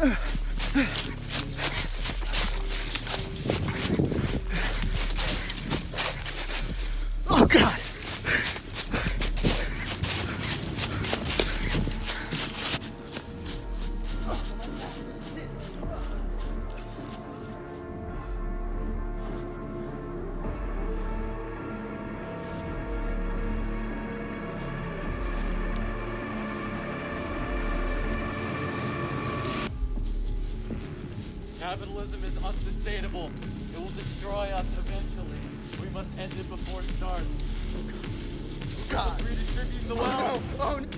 Oh, God! Capitalism is unsustainable. It will destroy us eventually. We must end it before it starts. God! Let's redistribute the wealth. Oh, no!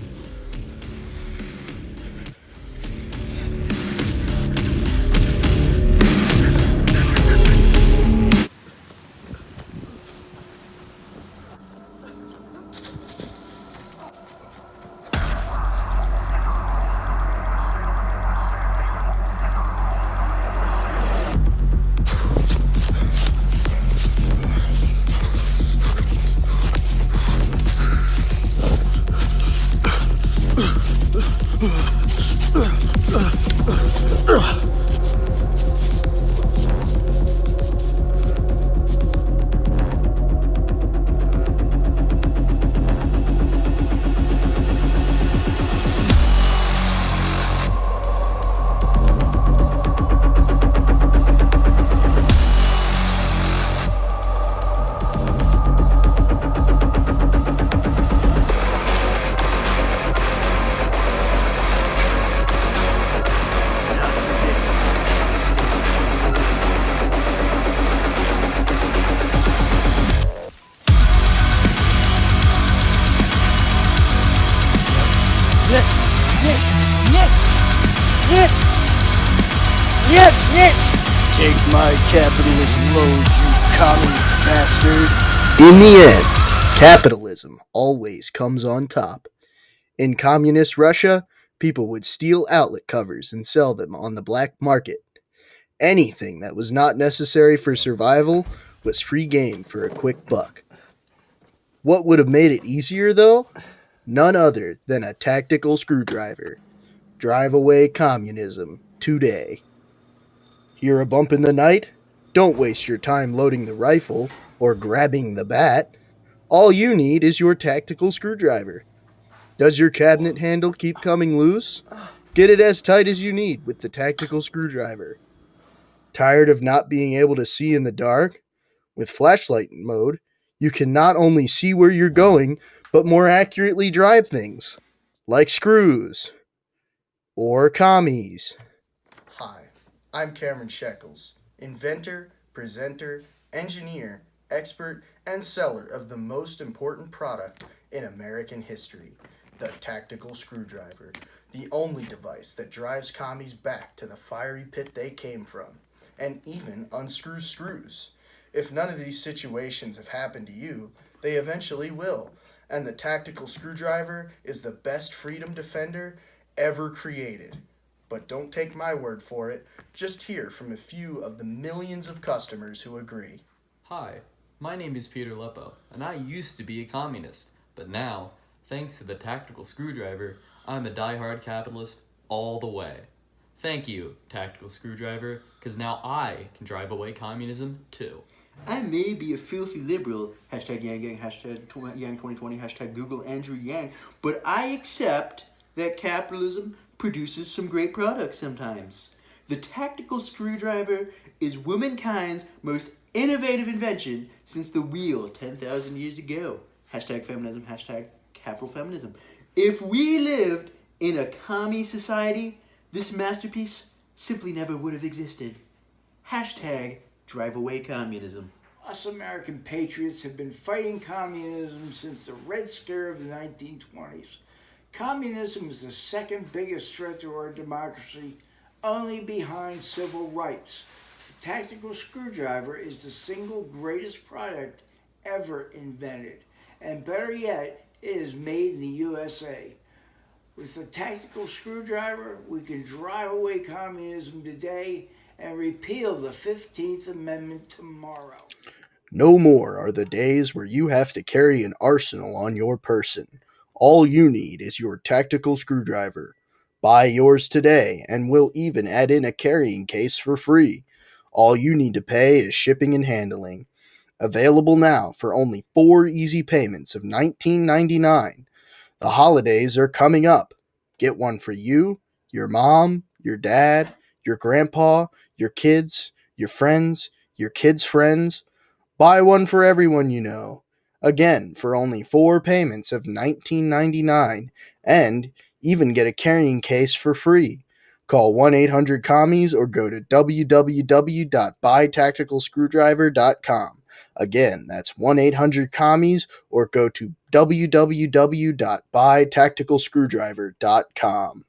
Take my capitalist load, you common bastard. In the end, capitalism always comes on top. In communist Russia, people would steal outlet covers and sell them on the black market. Anything that was not necessary for survival was free game for a quick buck. What would have made it easier, though? None other than a tactical screwdriver. Drive away communism today. Hear a bump in the night? Don't waste your time loading the rifle or grabbing the bat. All you need is your tactical screwdriver. Does your cabinet handle keep coming loose? Get it as tight as you need with the tactical screwdriver. Tired of not being able to see in the dark? With flashlight mode, you can not only see where you're going, but more accurately drive things. Like screws. Or commies. Hi, I'm Cameron Shekels, inventor, presenter, engineer, expert, and seller of the most important product in American history, the tactical screwdriver, the only device that drives commies back to the fiery pit they came from, and even unscrews screws. If none of these situations have happened to you, they eventually will, and the tactical screwdriver is the best freedom defender ever created. But don't take my word for it, just hear from a few of the millions of customers who agree. Hi, my name is Peter Leppo, and I used to be a communist, but now, thanks to the tactical screwdriver, I'm a die-hard capitalist all the way. Thank you, tactical screwdriver, because now I can drive away communism too. I may be a filthy liberal, hashtag Yang Gang, hashtag Yang 2020, hashtag Google Andrew Yang, but I accept that capitalism produces some great products sometimes. The tactical screwdriver is womankind's most innovative invention since the wheel 10,000 years ago. Hashtag feminism, hashtag capital feminism. If we lived in a commie society, this masterpiece simply never would have existed. Hashtag drive away communism. Us American patriots have been fighting communism since the Red Scare of the 1920s. Communism is the second biggest threat to our democracy, only behind civil rights. The tactical screwdriver is the single greatest product ever invented, and better yet, it is made in the USA. With the tactical screwdriver, we can drive away communism today and repeal the 15th Amendment tomorrow. No more are the days where you have to carry an arsenal on your person. All you need is your tactical screwdriver. Buy yours today, and we'll even add in a carrying case for free. All you need to pay is shipping and handling. Available now for only 4 easy payments of $19.99. The holidays are coming up. Get one for you, your mom, your dad, your grandpa, your kids, your friends, your kids' friends. Buy one for everyone you know. Again, for only 4 payments of $19.99, and even get a carrying case for free. Call 1-800-COMMIES or go to www.buytacticalscrewdriver.com. Again, that's 1-800-COMMIES or go to www.buytacticalscrewdriver.com.